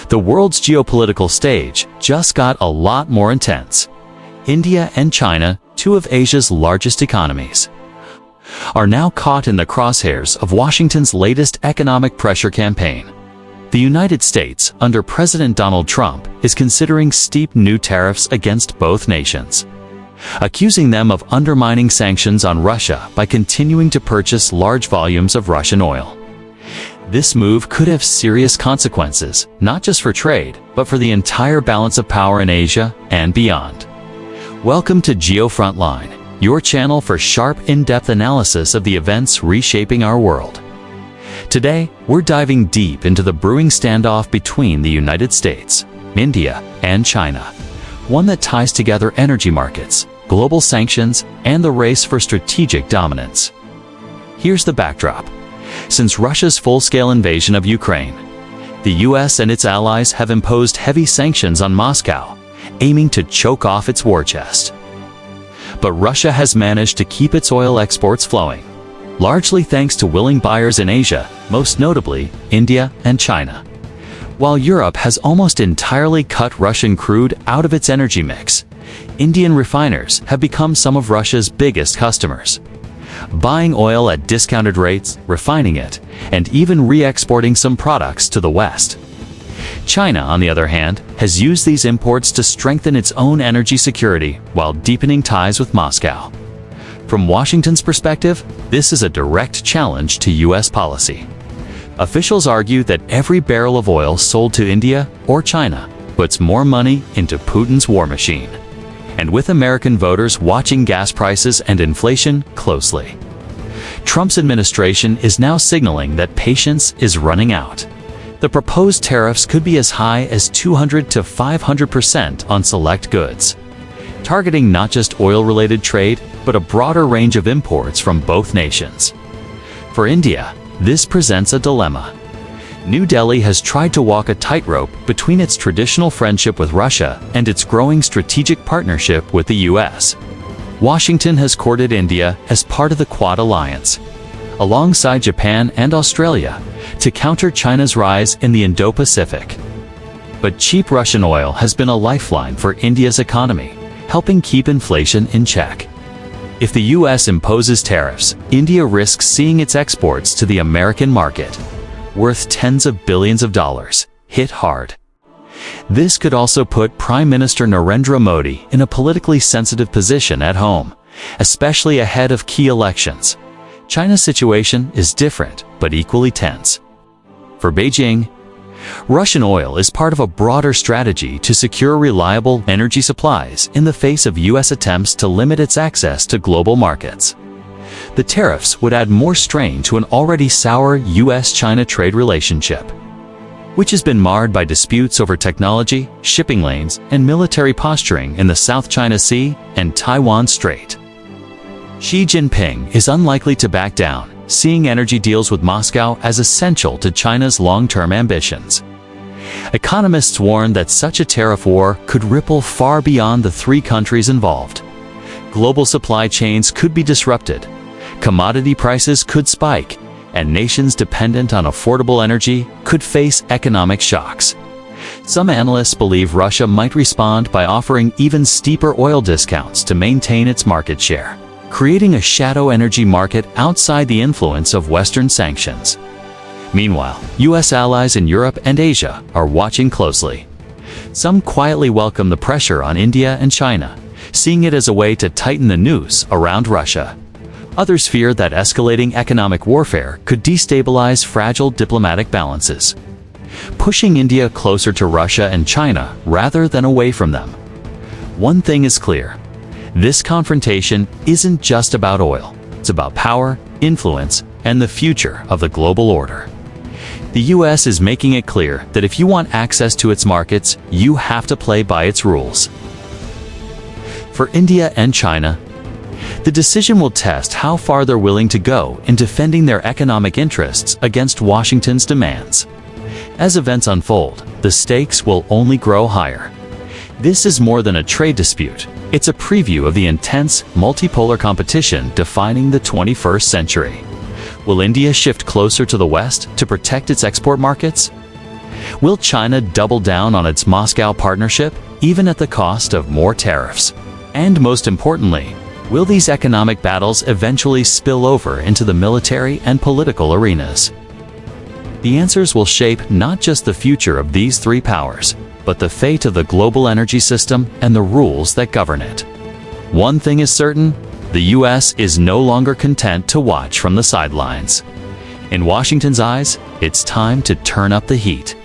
The world's geopolitical stage just got a lot more intense. India and China, two of Asia's largest economies, are now caught in the crosshairs of Washington's latest economic pressure campaign. The United States, under President Donald Trump, is considering steep new tariffs against both nations, accusing them of undermining sanctions on Russia by continuing to purchase large volumes of Russian oil. This move could have serious consequences, not just for trade, but for the entire balance of power in Asia and beyond. Welcome to GeoFrontline, your channel for sharp, in-depth analysis of the events reshaping our world. Today, we're diving deep into the brewing standoff between the United States, India, and China, one that ties together energy markets, global sanctions, and the race for strategic dominance. Here's the backdrop. Since Russia's full-scale invasion of Ukraine, the US and its allies have imposed heavy sanctions on Moscow, aiming to choke off its war chest. But Russia has managed to keep its oil exports flowing, largely thanks to willing buyers in Asia, most notably India and China. While Europe has almost entirely cut Russian crude out of its energy mix, Indian refiners have become some of Russia's biggest customers, buying oil at discounted rates, refining it, and even re-exporting some products to the West. China, on the other hand, has used these imports to strengthen its own energy security while deepening ties with Moscow. From Washington's perspective, this is a direct challenge to US policy. Officials argue that every barrel of oil sold to India or China puts more money into Putin's war machine. And with American voters watching gas prices and inflation closely, Trump's administration is now signaling that patience is running out. The proposed tariffs could be as high as 200 to 500% on select goods, targeting not just oil-related trade, but a broader range of imports from both nations. For India, this presents a dilemma. New Delhi has tried to walk a tightrope between its traditional friendship with Russia and its growing strategic partnership with the US. Washington has courted India as part of the Quad alliance, alongside Japan and Australia, to counter China's rise in the Indo-Pacific. But cheap Russian oil has been a lifeline for India's economy, helping keep inflation in check. If the US imposes tariffs, India risks seeing its exports to the American market, worth tens of billions of dollars, hit hard. This could also put Prime Minister Narendra Modi in a politically sensitive position at home, especially ahead of key elections. China's situation is different, but equally tense. For Beijing, Russian oil is part of a broader strategy to secure reliable energy supplies in the face of US attempts to limit its access to global markets. The tariffs would add more strain to an already sour US-China trade relationship, which has been marred by disputes over technology, shipping lanes, and military posturing in the South China Sea and Taiwan Strait. Xi Jinping is unlikely to back down, seeing energy deals with Moscow as essential to China's long-term ambitions. Economists warn that such a tariff war could ripple far beyond the three countries involved. Global supply chains could be disrupted, commodity prices could spike, and nations dependent on affordable energy could face economic shocks. Some analysts believe Russia might respond by offering even steeper oil discounts to maintain its market share, creating a shadow energy market outside the influence of Western sanctions. Meanwhile, US allies in Europe and Asia are watching closely. Some quietly welcome the pressure on India and China, seeing it as a way to tighten the noose around Russia. Others fear that escalating economic warfare could destabilize fragile diplomatic balances, pushing India closer to Russia and China rather than away from them. One thing is clear: this confrontation isn't just about oil. It's about power, influence, and the future of the global order. The US is making it clear that if you want access to its markets, you have to play by its rules. For India and China, the decision will test how far they're willing to go in defending their economic interests against Washington's demands. As events unfold, the stakes will only grow higher. This is more than a trade dispute. It's a preview of the intense, multipolar competition defining the 21st century. Will India shift closer to the West to protect its export markets? Will China double down on its Moscow partnership, even at the cost of more tariffs? And most importantly, will these economic battles eventually spill over into the military and political arenas? The answers will shape not just the future of these three powers, but the fate of the global energy system and the rules that govern it. One thing is certain, the US is no longer content to watch from the sidelines. In Washington's eyes, it's time to turn up the heat.